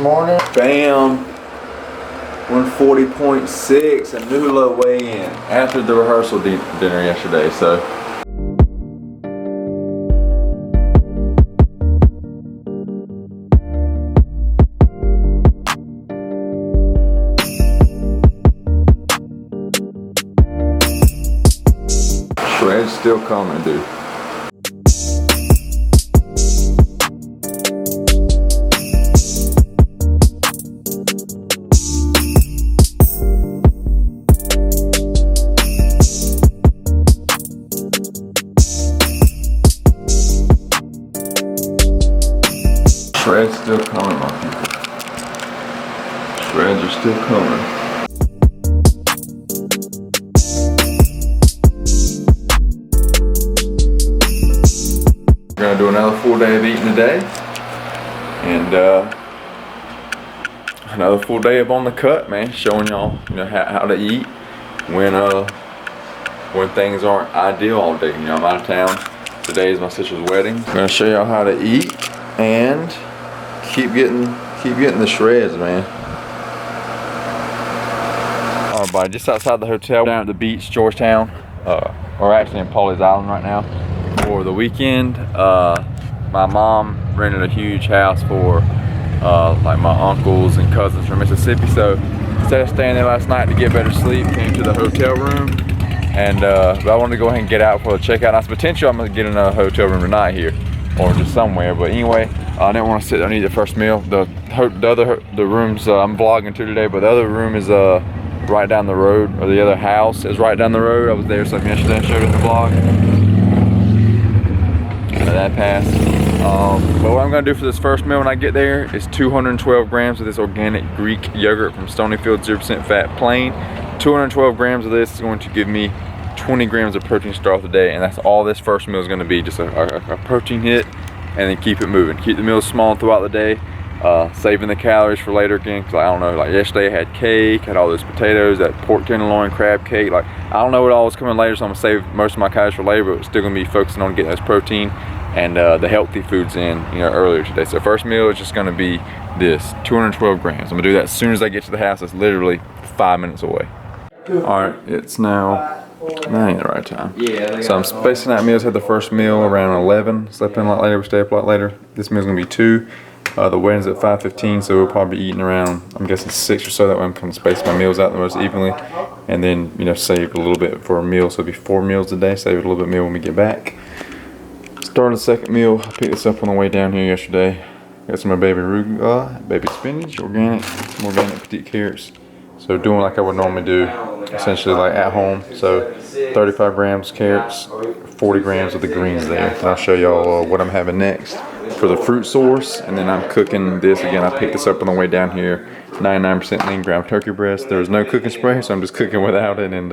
morning. Bam. 140.6, a new low weigh-in after the rehearsal dinner yesterday. So shred's still coming, dude. Shred's still coming, my people. Shreds are still coming. We're gonna do another full day of eating today, and another full day of on the cut, man. Showing y'all, how to eat when things aren't ideal all day. I'm out of town. Today is my sister's wedding. I'm gonna show y'all how to eat and keep getting the shreds, man. Alright, buddy, just outside the hotel down at the beach, Georgetown. We're actually in Pawleys Island right now for the weekend. My mom rented a huge house for like my uncles and cousins from Mississippi. So instead of staying there last night to get better sleep, came to the hotel room. And but I wanted to go ahead and get out for the checkout. That's potential. I'm gonna get in a hotel room tonight here, or just somewhere. But anyway, I didn't want to sit there and eat the first meal. The rooms I'm vlogging to today, but the other room is right down the road, or the other house is right down the road. I was there something yesterday and showed it in the vlog. That passed. But what I'm gonna do for this first meal when I get there is 212 grams of this organic Greek yogurt from Stonyfield, 0% fat, plain. 212 grams of this is going to give me 20 grams of protein to start off the day, and that's all this first meal is going to be, just a protein hit, and then keep it moving. Keep the meals small throughout the day, saving the calories for later again, because I don't know, like yesterday I had cake, had all those potatoes, that pork tenderloin crab cake, like I don't know what all is coming later, so I'm going to save most of my calories for later, but we're still going to be focusing on getting those protein and the healthy foods in earlier today. So first meal is just going to be this 212 grams. I'm going to do that as soon as I get to the house. It's literally 5 minutes away. Alright, it's now, that ain't the right time. So I'm spacing out meals. Had the first meal around 11. Slept in a lot later, we stayed up a lot later. This meal's gonna be 2. The wedding's at 5:15, so we'll probably be eating around, I'm guessing 6 or so. That way I'm kind of spacing my meals out the most evenly. And then, save a little bit for a meal. So it'll be 4 meals a day. Save a little bit of meal when we get back. Starting the second meal. I picked this up on the way down here yesterday. Got some of my baby arugula, baby spinach, some organic petite carrots. So doing like I would normally do, essentially like at home. So 35 grams carrots, 40 grams of the greens there. And I'll show y'all what I'm having next for the fruit source. And then I'm cooking this again. I picked this up on the way down here. 99% lean ground turkey breast. There's no cooking spray, so I'm just cooking without it, and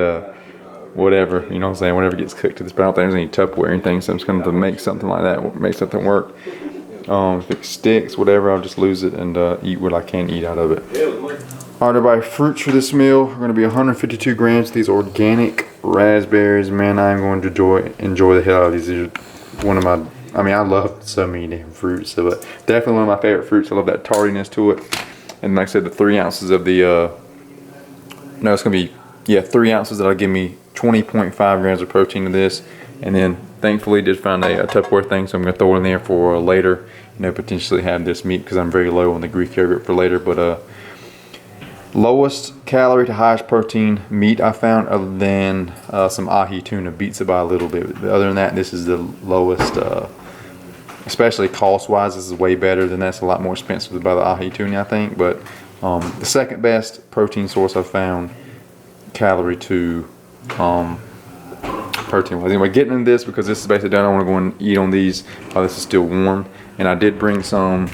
whatever, you know what I'm saying, whatever gets cooked to this. But I don't think there's any Tupperware or anything, so I'm just going to make something like that, make something work. If it sticks, whatever, I'll just lose it and eat what I can eat out of it. Alright, everybody, fruits for this meal are going to be 152 grams of these organic raspberries. Man, I'm going to enjoy the hell out of these. These are one of my, I love so many different fruits, so, but definitely one of my favorite fruits. I love that tardiness to it. And like I said, the 3 ounces of the, no, it's going to be, 3 ounces that'll give me 20.5 grams of protein to this. And then thankfully did find a Tupperware thing, so I'm going to throw it in there for later. Potentially have this meat because I'm very low on the Greek yogurt for later. But lowest calorie to highest protein meat I found, other than some ahi tuna, beats it by a little bit. But other than that, this is the lowest, especially cost wise. This is way better than that's a lot more expensive by the ahi tuna, I think. But the second best protein source I've found, calorie to protein wise. Anyway, getting into this because this is basically done. I want to go and eat on these while this is still warm. And I did bring some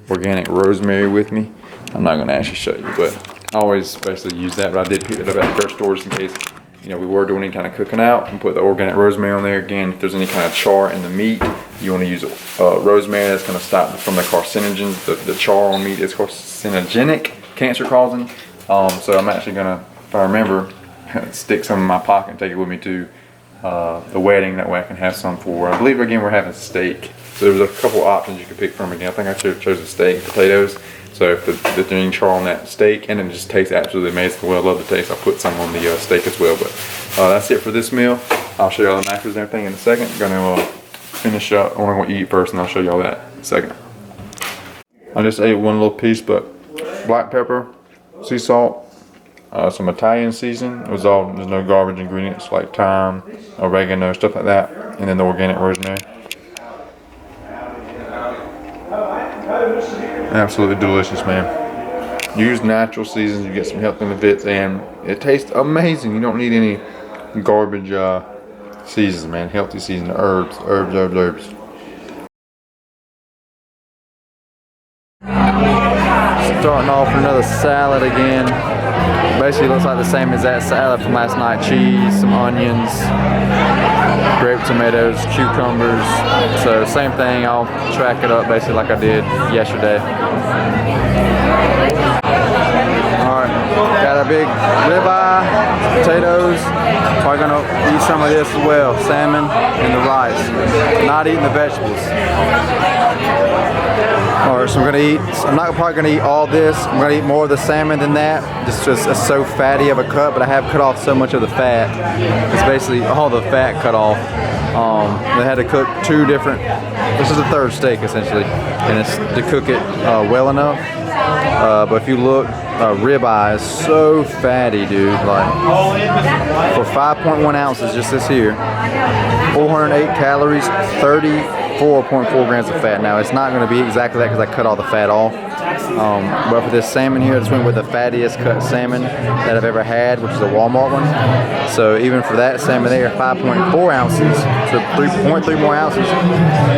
organic rosemary with me. I'm not going to actually show you, but I always basically use that. But I did pick it up at the first store just in case we were doing any kind of cooking out, and put the organic rosemary on there. Again, if there's any kind of char in the meat, you want to use rosemary. That's going to stop from the carcinogens. The char on meat is carcinogenic, cancer causing. So I'm actually going to, if I remember, stick some in my pocket and take it with me to the wedding. That way I can have some for, I believe again we're having steak So there was a couple options you could pick from again. I think I chose the steak and potatoes. So if the green char on that steak, and it just tastes absolutely amazing. Well, I love the taste. I'll put some on the steak as well. But that's it for this meal. I'll show you all the macros and everything in a second. I'm gonna finish up. I'm gonna eat first, and I'll show you all that in a second. I just ate one little piece, but black pepper, sea salt, some Italian season. It was all, there's no garbage ingredients like thyme, oregano, stuff like that, and then the organic rosemary. Absolutely delicious, man. Use natural seasons, you get some health benefits, and it tastes amazing. You don't need any garbage seasons, man. Healthy season, herbs. Starting off with another salad again. Basically looks like the same as that salad from last night. Cheese, some onions, grape tomatoes, cucumbers. So same thing, I'll track it up basically like I did yesterday. Alright, got a big ribeye, potatoes. Probably gonna eat some of this as well. Salmon and the rice. Not eating the vegetables. Alright, so I'm not probably gonna eat all this. I'm gonna eat more of the salmon than that. Just it's so fatty of a cut, but I have cut off so much of the fat. It's basically all the fat cut off. They had to cook two different, this is the third steak essentially, and it's to cook it well enough. But if you look, ribeye is so fatty, dude. Like for 5.1 ounces, just this here, 408 calories, 34.4 grams of fat. Now it's not going to be exactly that because I cut all the fat off. But for this salmon here, this went with the fattiest cut salmon that I've ever had, which is a Walmart one. So even for that salmon there, 5.4 ounces, so 3.3 more ounces,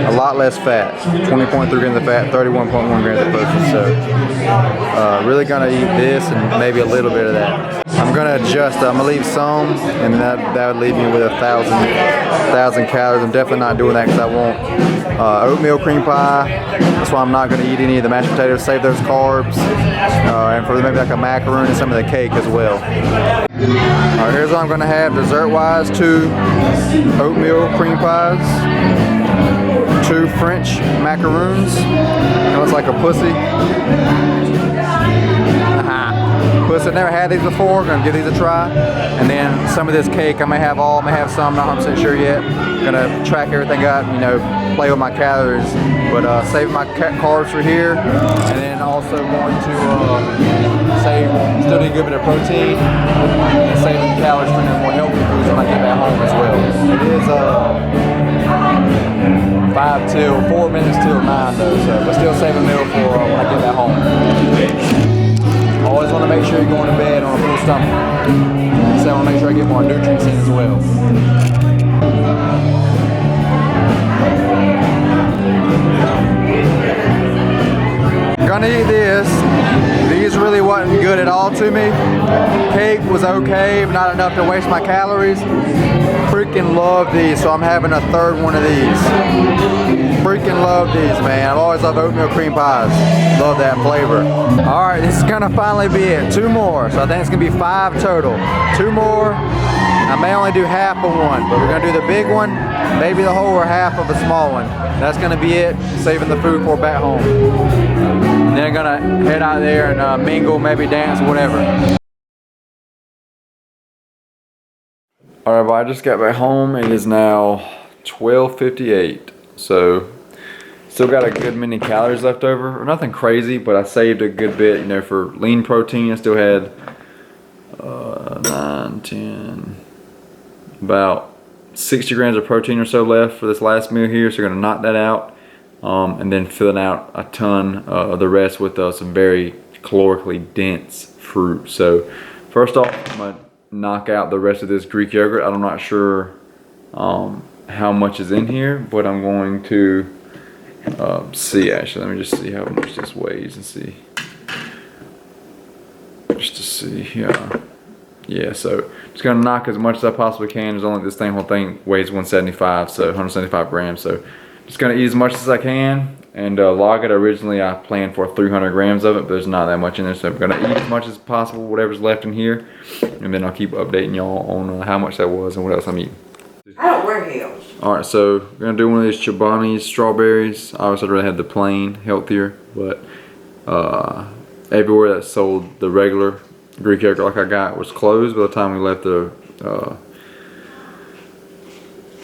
a lot less fat. 20.3 grams of fat, 31.1 grams of protein. So really gonna eat this and maybe a little bit of that. I'm gonna adjust. I'm gonna leave some, and that would leave me with 1,000 calories. I'm definitely not doing that because I want oatmeal cream pie. That's why I'm not gonna eat any of the mashed potatoes. Save those carbs, and for maybe like a macaroon and some of the cake as well. Alright, here's what I'm gonna have dessert-wise: 2 oatmeal cream pies, 2 French macaroons. It looks like a pussy. Pussy, never had these before. Gonna give these a try, and then some of this cake. I may have all, may have some. Not 100% sure yet. Gonna track everything up. You know, play with my calories, but save my carbs for here, and then also going to save, still need a good bit of protein, and saving calories for the more healthy foods when I get back home as well. It is 4 minutes till 9 though, so but still save a meal for when I get back home. Always want to make sure you're going to bed on a full stomach. So I want to make sure I get more nutrients in as well. Gonna eat this. These really wasn't good at all to me. Cake was okay, but not enough to waste my calories. Freaking love these, so I'm having a third one of these. Freaking love these, man. I've always loved oatmeal cream pies. Love that flavor. Alright, this is gonna finally be it. 2 more, so I think it's gonna be 5 total. 2 more. I may only do half of one, but we're gonna do the big one, maybe the whole or half of the small one. That's gonna be it, saving the food for back home. And then I'm gonna head out there and mingle, maybe dance, whatever. Alright, well, I just got back home. It is now 12:58. So, still got a good many calories left over. Nothing crazy, but I saved a good bit, you know, for lean protein. I still had 9, 10, about 60 grams of protein or so left for this last meal here. So we're gonna knock that out, and then filling out a ton of the rest with some very calorically dense fruit. So first off, I'm gonna knock out the rest of this Greek yogurt. I'm not sure how much is in here, but I'm going to see. Actually, let me just see how much this weighs and see, just to see. Yeah, so just gonna knock as much as I possibly can. There's only this whole thing weighs 175, so 175 grams. So just gonna eat as much as I can and log it. Originally I planned for 300 grams of it, but there's not that much in there, so I'm gonna eat as much as possible, whatever's left in here, and then I'll keep updating y'all on how much that was and what else I'm eating. I don't wear heels. Alright, so we're gonna do one of these Chobani's strawberries. Obviously I'd rather have the plain, healthier, but everywhere that sold the regular Greek yogurt like I got was closed by the time we left the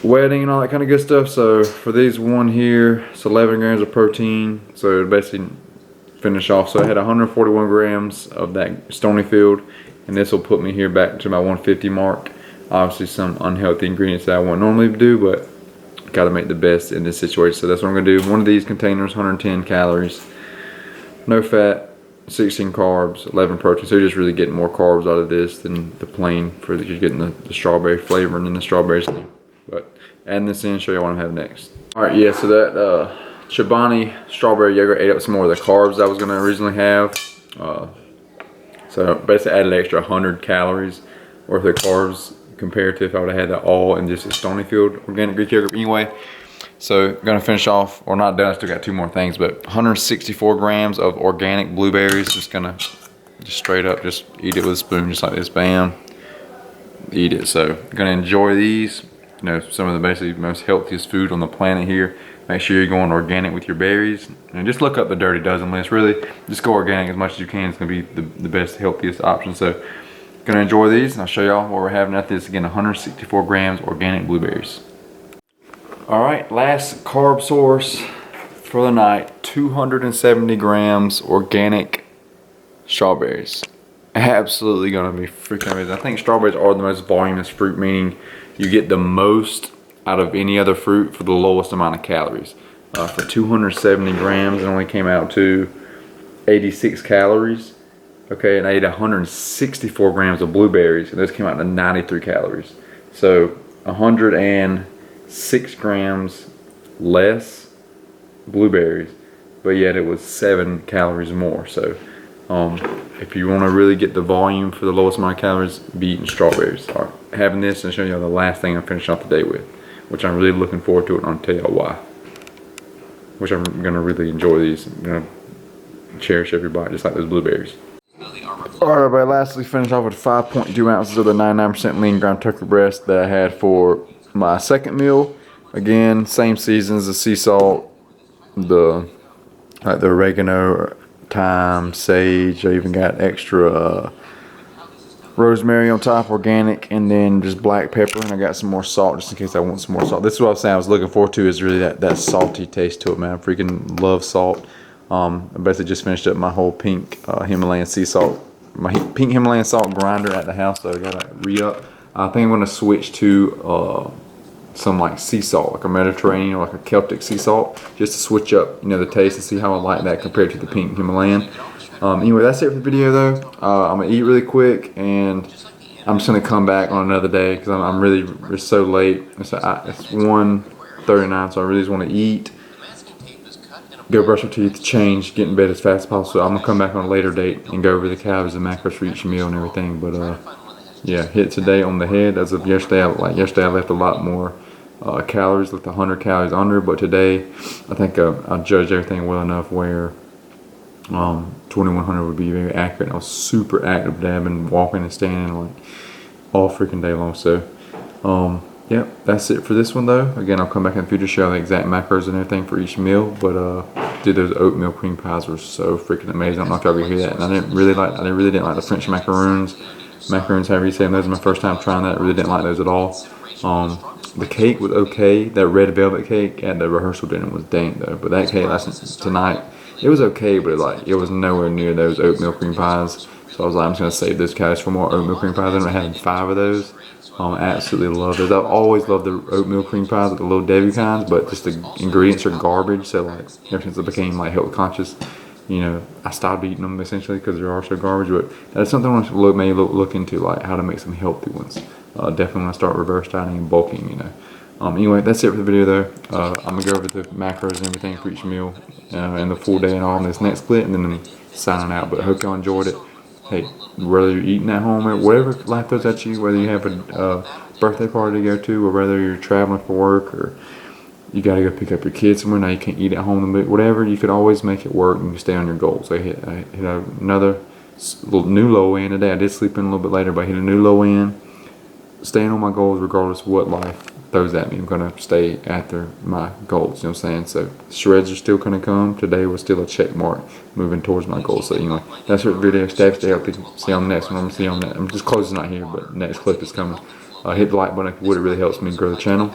wedding and all that kind of good stuff. So for these one here, it's 11 grams of protein, so it basically finish off. So I had 141 grams of that Stonyfield, and this will put me here back to my 150 mark. Obviously some unhealthy ingredients that I wouldn't normally do, but gotta make the best in this situation. So that's what I'm gonna do. One of these containers, 110 calories, no fat, 16 carbs, 11 protein. So you're just really getting more carbs out of this than the plain, for that you're getting the strawberry flavor and then the strawberries. But adding this in, show you what I have next. All right, yeah, so that Chobani strawberry yogurt ate up some more of the carbs I was gonna originally have. So basically added an extra 100 calories worth of carbs compared to if I would have had that all in just a Stonyfield organic Greek yogurt. Anyway, so gonna finish off, or not done, I still got two more things, but 164 grams of organic blueberries. Just gonna, just straight up, just eat it with a spoon, just like this, bam, eat it. So gonna enjoy these, you know, some of the basically most healthiest food on the planet here. Make sure you're going organic with your berries, and just look up the Dirty Dozen list. Really, just go organic as much as you can. It's gonna be the best, healthiest option. So gonna enjoy these, and I'll show y'all what we're having at this. Again, 164 grams organic blueberries. All right, last carb source for the night, 270 grams organic strawberries. Absolutely gonna be freaking amazing. I think strawberries are the most voluminous fruit, meaning you get the most out of any other fruit for the lowest amount of calories. For 270 grams, it only came out to 86 calories. Okay, and I ate 164 grams of blueberries, and those came out to 93 calories. So 106 grams less blueberries, but yet it was 7 calories more. So if you want to really get the volume for the lowest amount of calories, be eating strawberries. All right, having this and showing you the last thing I'm finishing off the day with, which I'm really looking forward to it, and I'll tell y'all why. Which I'm gonna really enjoy these. I'm gonna cherish every bite, just like those blueberries. Alright, everybody, lastly finish off with 5.2 ounces of the 99% lean ground turkey breast that I had for my second meal. Again, same seasons, the sea salt, the oregano, thyme, sage. I even got extra rosemary on top, organic, and then just black pepper, and I got some more salt just in case I want some more salt. This is what I was saying I was looking forward to, is really that salty taste to it, man. I freaking love salt. I basically just finished up my whole pink Himalayan sea salt, my pink Himalayan salt grinder at the house, so I gotta re-up. I think I'm gonna switch to some like sea salt, like a Mediterranean or like a Celtic sea salt, just to switch up, you know, the taste and see how I like that compared to the pink Himalayan. Anyway, that's it for the video though. I'm gonna eat really quick, and I'm just gonna come back on another day because I'm really, it's so late. It's 1:39, so I really just want to eat, go brush my teeth, change, get in bed as fast as possible. So I'm gonna come back on a later date and go over the calories and macros for each meal and everything. But yeah, hit today on the head. As of yesterday, I left a lot more calories, like 100 calories under. But today, I think I judged everything well enough where 2100 would be very accurate. I was super active today. I've been walking and standing like all freaking day long. So yeah, that's it for this one though. Again, I'll come back in the future, show the exact macros and everything for each meal. But dude, those oatmeal cream pies were so freaking amazing. I don't know if y'all can hear that. And I really didn't like the French macaroons, however you say them. Those are my first time trying that. I really didn't like those at all. The cake was okay. That red velvet cake at the rehearsal dinner was dank though. But that cake last tonight, it was okay, but it was nowhere near those oatmeal cream pies. So I was like, I'm just gonna save those calories for more oatmeal cream pies. I ended up having 5 of those. Absolutely love those. I've always loved the oatmeal cream pies, like the Little Debbie kinds, but just the ingredients are garbage. So like, ever since I became like health conscious, you know, I stopped eating them essentially because they are so garbage. But that's something I want to look into, like how to make some healthy ones. Definitely when I start reverse dieting and bulking, you know. Anyway, that's it for the video though. I'm gonna go over the macros and everything for each meal and the full day and all in this next clip, and then I'm signing out. But I hope y'all enjoyed it. Hey, whether you're eating at home or whatever life throws at you, whether you have a birthday party to go to, or whether you're traveling for work, or you gotta go pick up your kids somewhere, now you can't eat at home, whatever, you could always make it work and you stay on your goals. I hit another little new low end today. I did sleep in a little bit later, but I hit a new low end, staying on my goals regardless of what life throws at me, I'm gonna stay after my goals. You know what I'm saying? So shreds are still gonna come. Today was still a check mark, moving towards my goals. So anyway, that's what video. Steps to help you. See you on the next one. I'm gonna see you on that. I'm just closing out here, but next clip is coming. Hit the like button if you would. It really helps me grow the channel.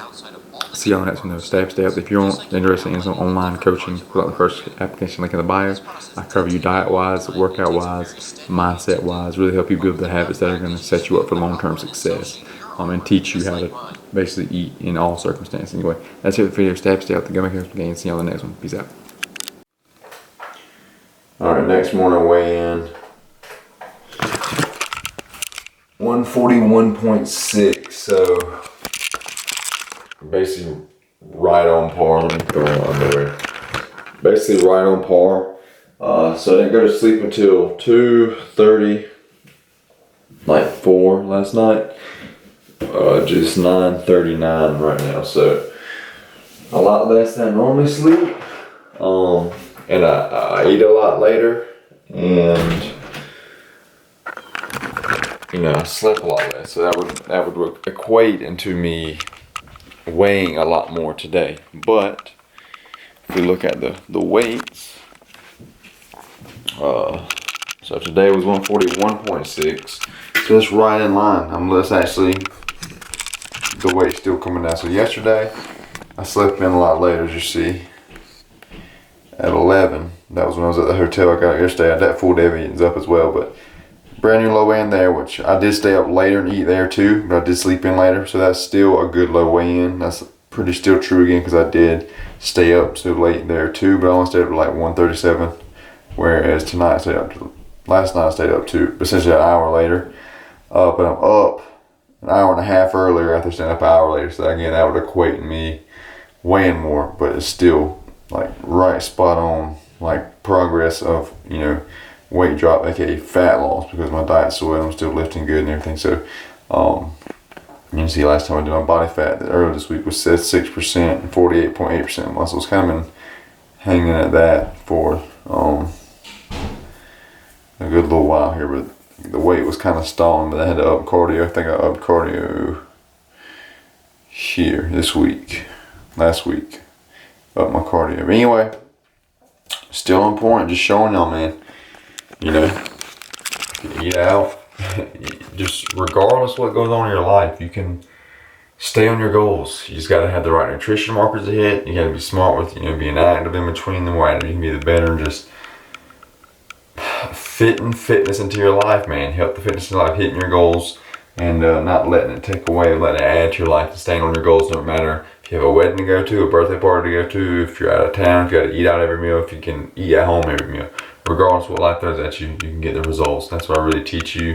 See you on the next one though. Step. If you're interested in some online coaching, fill out the first application link in the bio. I cover you diet wise, workout wise, mindset wise, really help you build the habits that are going to set you up for long-term success. And teach you how to basically eat in all circumstances. Anyway, that's it for the video. Stay out the Go Make Health Gain. See you on the next one. Peace out. Alright, next morning weigh in. 141.6, so basically right on par. Let me throw my underwear. Basically right on par. So I didn't go to sleep until 2:30, like 4 last night. Just 9:39 right now, so a lot less than I normally sleep. And I eat a lot later, and I slept a lot less. So that would equate into me weighing a lot more today. But if we look at the weights, so today was 141.6. So that's right in line. That's actually the weight's still coming down. So yesterday I slept in a lot later, as you see, at 11. That was when I was at the hotel. I got yesterday. I had that full day of eating's up as well, but brand new low weigh in there, which I did stay up later and eat there too, but I did sleep in later, so that's still a good low weigh in. That's pretty still true again, because I did stay up so late there too, but I only stayed up to like 1:37, whereas tonight I stayed up to, last night I stayed up to essentially an hour later, but I'm up an hour and a half earlier after staying up an hour later. So again, that would equate to me weighing more, but it's still like right spot on, like progress of weight drop, aka fat loss, because my diet's so well. I'm still lifting good and everything. So you can see last time I did my body fat that earlier this week was 6% and 48.8% muscle. It's kind of been hanging at that for a good little while here, but the weight was kind of stalling, but I had to up cardio. I think I upped cardio here last week, up my cardio. But anyway, still on point, just showing y'all, man, eat out, just regardless what goes on in your life, you can stay on your goals. You just got to have the right nutrition markers to hit. You got to be smart with, being active in between them, where you can be the better, and just fitting fitness into your life, man. Help the fitness in your life, hitting your goals, and not letting it take away, letting it add to your life, and staying on your goals. No matter if you have a wedding to go to, a birthday party to go to, if you're out of town, if you got to eat out every meal, if you can eat at home every meal. Regardless of what life throws at you, you can get the results. That's what I really teach you,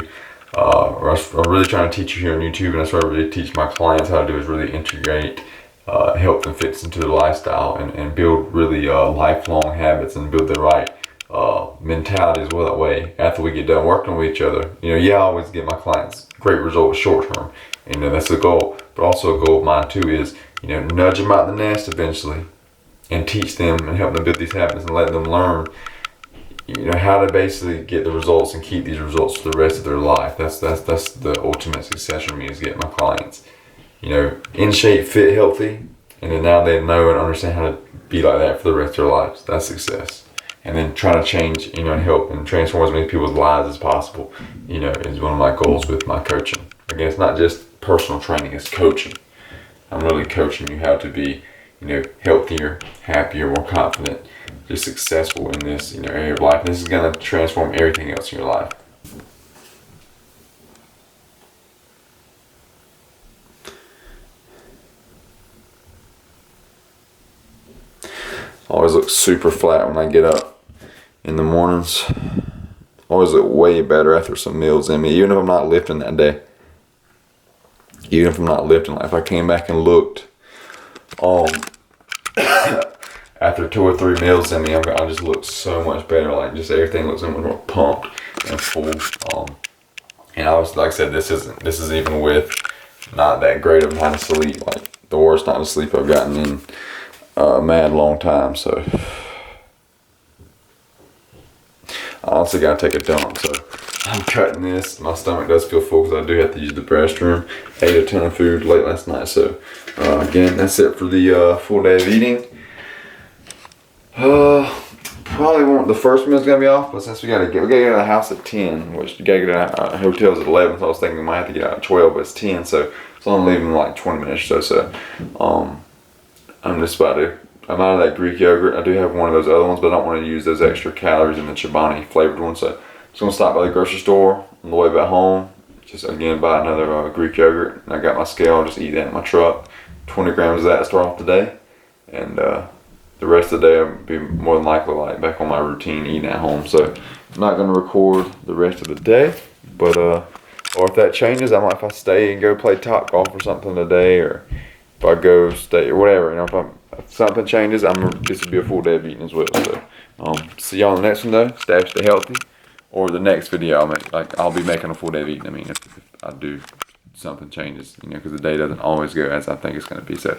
or I'm really trying to teach you here on YouTube, and that's what I really teach my clients how to do, is really integrate health and fitness into their lifestyle, and build really lifelong habits, and build the right mentality as well. That way, after we get done working with each other, I always get my clients great results short term, and that's the goal. But also a goal of mine too is, nudge them out the nest eventually, and teach them and help them build these habits, and let them learn, how to basically get the results and keep these results for the rest of their life. That's the ultimate success for me, is getting my clients, in shape, fit, healthy, and then now they know and understand how to be like that for the rest of their lives. That's success. And then trying to change, and help and transform as many people's lives as possible, is one of my goals with my coaching. Again, it's not just personal training, it's coaching. I'm really coaching you how to be, healthier, happier, more confident, just successful in this, area of life. And this is going to transform everything else in your life. Always look super flat when I get up in the mornings. Always look way better after some meals in me, even if I'm not lifting that day. Even if I'm not lifting, like if I came back and looked after 2 or 3 meals in me, I just look so much better. Like, just everything looks so much more pumped and full. And I was, like I said, this is even with not that great of a night of sleep. Like, the worst night of sleep I've gotten in a mad long time. So I honestly gotta take a dump. So I'm cutting this. My stomach does feel full because I do have to use the restroom. Ate a ton of food late last night, so again, that's it for the full day of eating. Probably won't. The first meal's gonna be off, but since we gotta get out of the house at 10, which you gotta get out of hotels at 11, so I was thinking we might have to get out at 12, but it's 10, so I'm leaving in like 20 minutes or so. I'm just about to. I'm out of that Greek yogurt. I do have one of those other ones, but I don't want to use those extra calories in the Chobani flavored one, so I'm just gonna stop by the grocery store on the way back home. Just again buy another Greek yogurt, and I got my scale. I'll just eat that in my truck. 20 grams of that to start off the day, and the rest of the day I'll be more than likely like back on my routine eating at home. So I'm not gonna record the rest of the day, but or if that changes, I might, if I stay and go play top golf or something today, or if I go stay or whatever, you know, if something changes, this will be a full day of eating as well. So see y'all on the next one though. Stay healthy. Or the next video I'll be making a full day of eating. I mean, if I do something changes, you know, because the day doesn't always go as I think it's gonna be. So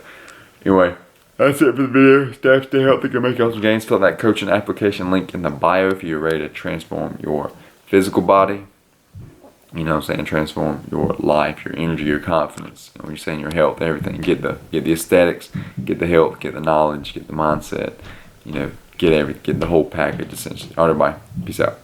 anyway, that's it for the video. Stay healthy. Go make awesome gains. Fill out that coaching application link in the bio if you're ready to transform your physical body. You know what I'm saying? Transform your life, your energy, your confidence. You know, when you're saying your health, everything. Get the aesthetics, get the health, get the knowledge, get the mindset. You know, get the whole package essentially. All right, everybody. Peace out.